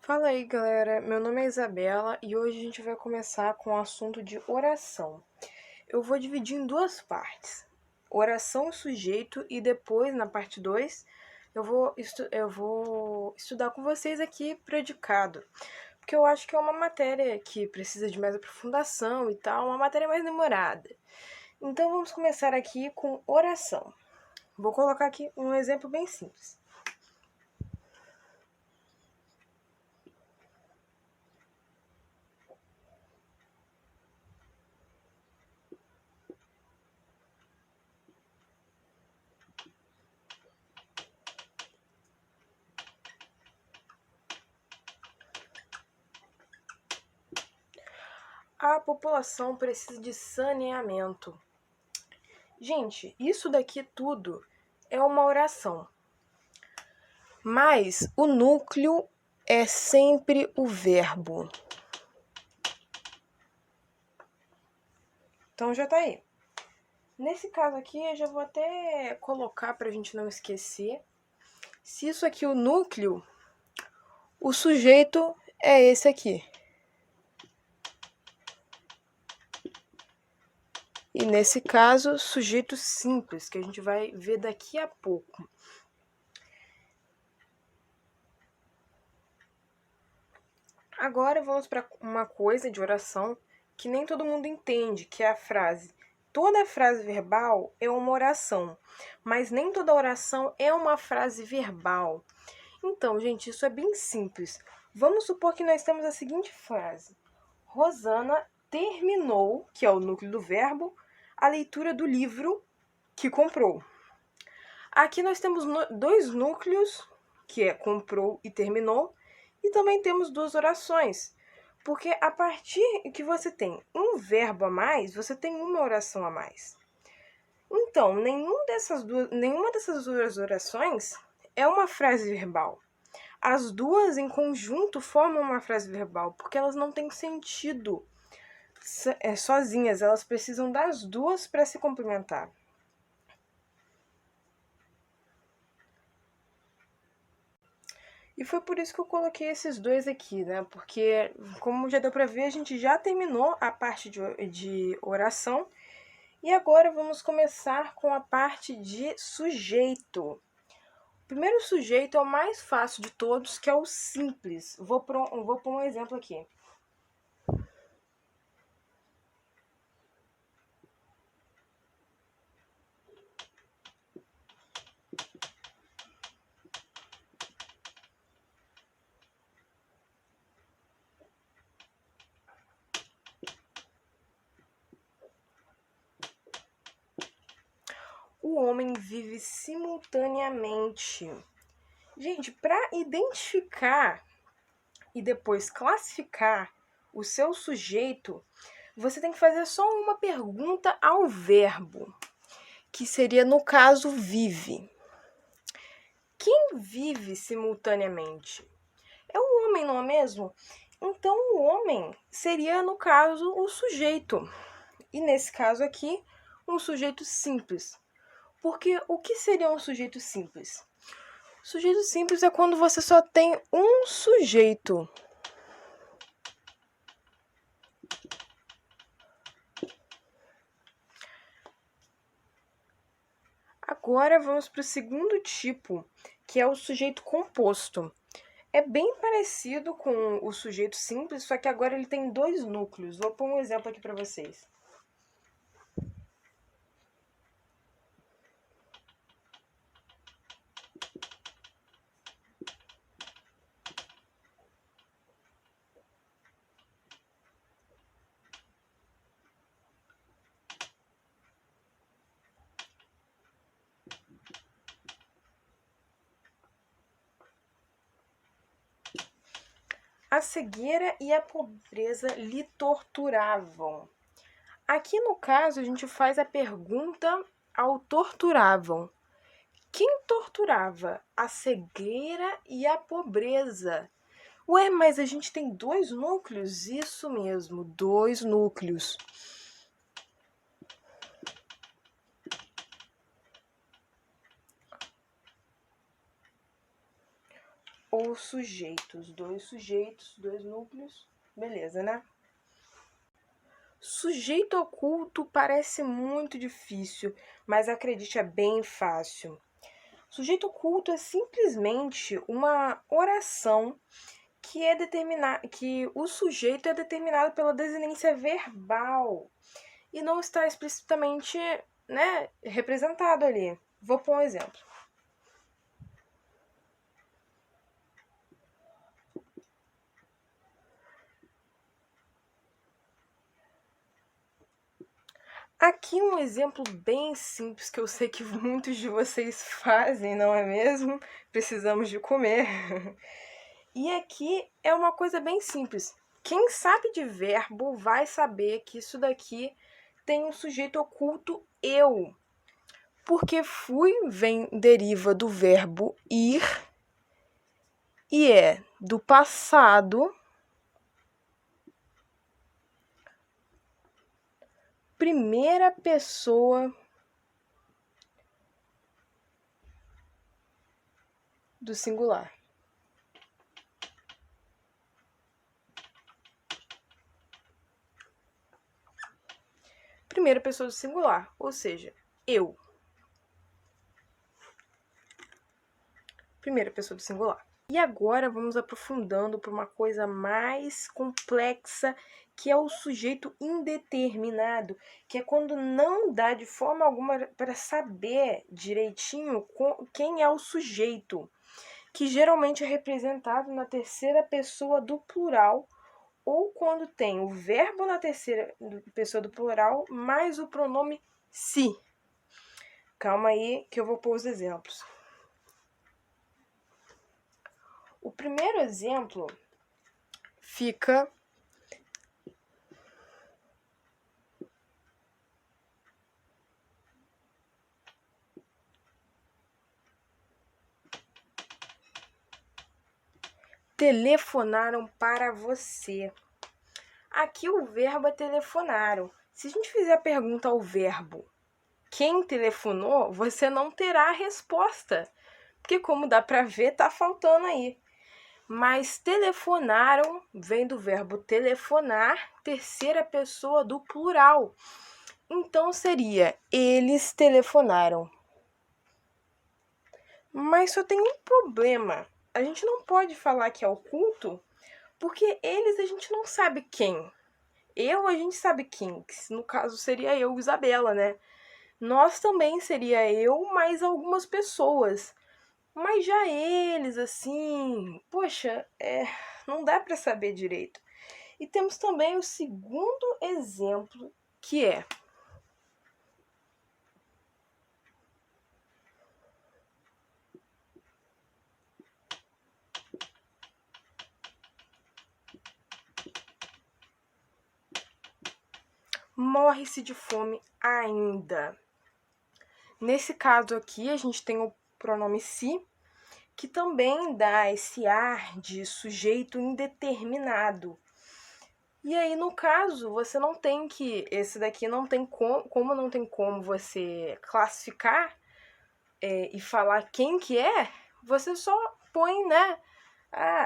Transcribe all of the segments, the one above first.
Fala aí, galera. Meu nome é Isabela e hoje a gente vai começar com o assunto de oração. Eu vou dividir em duas partes: oração e sujeito, e depois, na parte 2, eu vou estudar com vocês aqui predicado, porque eu acho que é uma matéria que precisa de mais aprofundação e tal, uma matéria mais demorada. Então vamos começar aqui com oração. Vou colocar aqui um exemplo bem simples. A população precisa de saneamento. Gente, isso daqui tudo é uma oração. Mas o núcleo é sempre o verbo. Então já tá aí. Nesse caso aqui, eu já vou até colocar pra gente não esquecer. Se isso aqui é o núcleo, o sujeito é esse aqui. E nesse caso, sujeito simples, que a gente vai ver daqui a pouco. Agora vamos para uma coisa de oração que nem todo mundo entende, que é a frase. Toda frase verbal é uma oração, mas nem toda oração é uma frase verbal. Então, gente, isso é bem simples. Vamos supor que nós temos a seguinte frase: Rosana terminou, que é o núcleo do verbo, a leitura do livro que comprou. Aqui nós temos dois núcleos, que é comprou e terminou, e também temos duas orações. Porque a partir que você tem um verbo a mais, você tem uma oração a mais. Então, nenhuma dessas duas orações é uma frase verbal. As duas em conjunto formam uma frase verbal, porque elas não têm sentido sozinhas, elas precisam das duas para se complementar. E foi por isso que eu coloquei esses dois aqui, né? Porque, como já deu para ver, a gente já terminou a parte de oração. E agora vamos começar com a parte de sujeito. O primeiro sujeito é o mais fácil de todos, que é o simples. Vou pôr um exemplo aqui. O homem vive simultaneamente. Gente, para identificar e depois classificar o seu sujeito, você tem que fazer só uma pergunta ao verbo, que seria, no caso, vive. Quem vive simultaneamente? É o homem, não é mesmo? Então, o homem seria, no caso, o sujeito. E nesse caso aqui, um sujeito simples. Porque o que seria um sujeito simples? Sujeito simples é quando você só tem um sujeito. Agora vamos para o segundo tipo, que é o sujeito composto. É bem parecido com o sujeito simples, só que agora ele tem dois núcleos. Vou pôr um exemplo aqui para vocês. A cegueira e a pobreza lhe torturavam. Aqui no caso a gente faz a pergunta ao torturavam. Quem torturava? A cegueira e a pobreza. Ué, mas a gente tem dois núcleos? Isso mesmo, dois núcleos. ou sujeitos? Dois sujeitos, dois núcleos, beleza, né? Sujeito oculto parece muito difícil, mas acredite, é bem fácil. Sujeito oculto é simplesmente uma oração que o sujeito é determinado pela desinência verbal e não está explicitamente, né, representado ali. Vou pôr um exemplo. Aqui um exemplo bem simples que eu sei que muitos de vocês fazem, não é mesmo? Precisamos de comer. E aqui é uma coisa bem simples. Quem sabe de verbo vai saber que isso daqui tem um sujeito oculto eu. Porque fui deriva do verbo ir e é do passado primeira pessoa do singular. Primeira pessoa do singular, ou seja, eu. Primeira pessoa do singular. E agora vamos aprofundando para uma coisa mais complexa, que é o sujeito indeterminado, que é quando não dá de forma alguma para saber direitinho quem é o sujeito, que geralmente é representado na terceira pessoa do plural, ou quando tem o verbo na terceira pessoa do plural, mais o pronome se. Calma aí que eu vou pôr os exemplos. O primeiro exemplo fica telefonaram para você. Aqui o verbo é telefonaram. Se a gente fizer a pergunta ao verbo quem telefonou, você não terá a resposta, porque como dá para ver, tá faltando aí. Mas telefonaram vem do verbo telefonar, terceira pessoa do plural. Então seria eles telefonaram. Mas só tem um problema. A gente não pode falar que é oculto, porque eles a gente não sabe quem. Eu a gente sabe quem, que no caso seria eu, Isabela, né? Nós também seria eu mais algumas pessoas. Mas já eles, assim, poxa, não dá para saber direito. E temos também o segundo exemplo, que é morre-se de fome ainda. Nesse caso aqui, a gente tem o pronome se, que também dá esse ar de sujeito indeterminado. E aí, no caso, você não tem que. Esse daqui não tem como não tem como você classificar e falar quem que é, você só põe, né?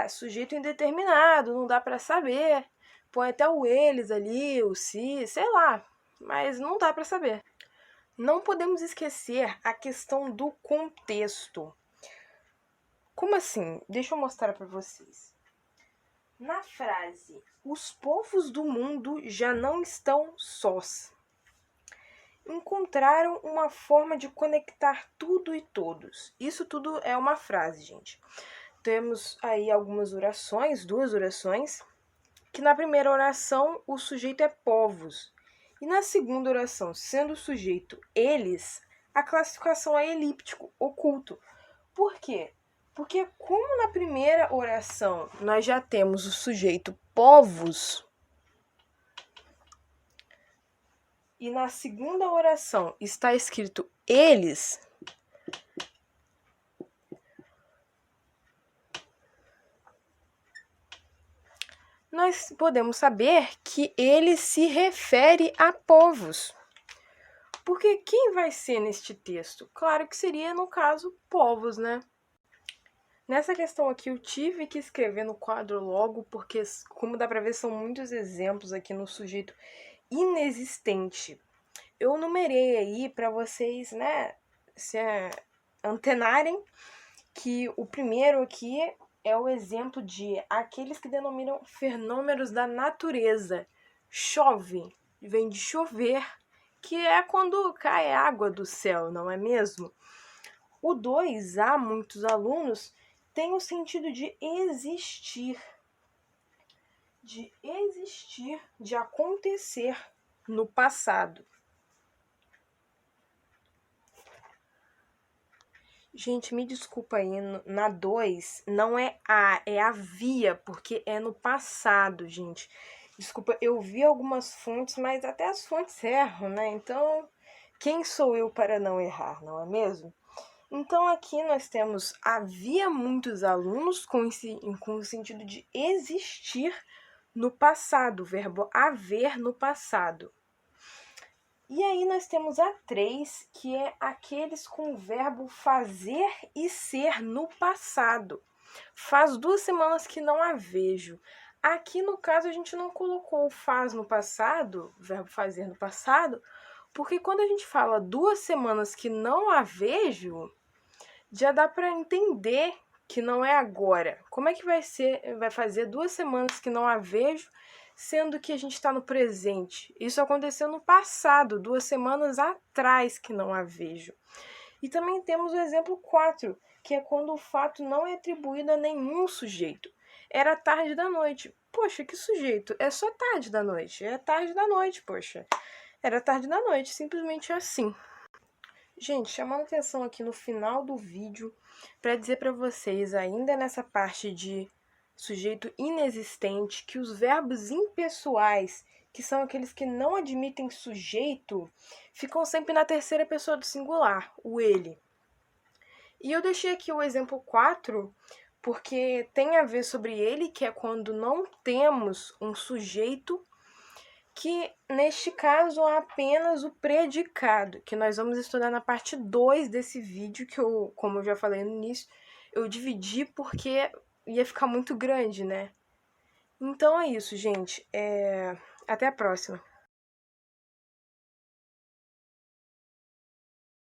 Sujeito indeterminado, não dá para saber. Põe até o eles ali, o se, sei lá, mas não dá para saber. Não podemos esquecer a questão do contexto. Como assim? Deixa eu mostrar para vocês. Na frase, os povos do mundo já não estão sós. Encontraram uma forma de conectar tudo e todos. Isso tudo é uma frase, gente. Temos aí algumas orações, duas orações, que na primeira oração o sujeito é povos. E na segunda oração, sendo o sujeito eles, a classificação é elíptico, oculto. Por quê? Porque como na primeira oração nós já temos o sujeito povos, e na segunda oração está escrito eles, nós podemos saber que ele se refere a povos. Porque quem vai ser neste texto? Claro que seria, no caso, povos, né? Nessa questão aqui eu tive que escrever no quadro logo, porque como dá pra ver são muitos exemplos aqui no sujeito inexistente. Eu numerei aí para vocês, né, se antenarem que o primeiro aqui é o exemplo de aqueles que denominam fenômenos da natureza. Chove, vem de chover, que é quando cai água do céu, não é mesmo? O 2, há muitos alunos, tem o sentido de existir, de acontecer no passado. Gente, me desculpa aí, na 2 não é havia, porque é no passado, gente. Desculpa, eu vi algumas fontes, mas até as fontes erram, né? Então, quem sou eu para não errar, não é mesmo? Então, aqui nós temos havia muitos alunos com o sentido de existir no passado, o verbo haver no passado. E aí nós temos a 3, que é aqueles com o verbo fazer e ser no passado. Faz 2 semanas que não a vejo. Aqui no caso a gente não colocou o faz no passado, o verbo fazer no passado, porque quando a gente fala 2 semanas que não a vejo, já dá para entender que não é agora. Como é que vai fazer 2 semanas que não a vejo, sendo que a gente está no presente? Isso aconteceu no passado, 2 semanas atrás que não a vejo. E também temos o exemplo 4, que é quando o fato não é atribuído a nenhum sujeito. Era tarde da noite. Poxa, que sujeito? É só tarde da noite. É tarde da noite, poxa. Era tarde da noite, simplesmente assim. Gente, chamando atenção aqui no final do vídeo para dizer para vocês, ainda nessa parte de sujeito inexistente, que os verbos impessoais, que são aqueles que não admitem sujeito, ficam sempre na terceira pessoa do singular, o ele. E eu deixei aqui o exemplo 4 porque tem a ver sobre ele, que é quando não temos um sujeito, que neste caso há apenas o predicado, que nós vamos estudar na parte 2 desse vídeo, que eu, como eu já falei no início, eu dividi porque ia ficar muito grande, né? Então é isso, gente. Até a próxima.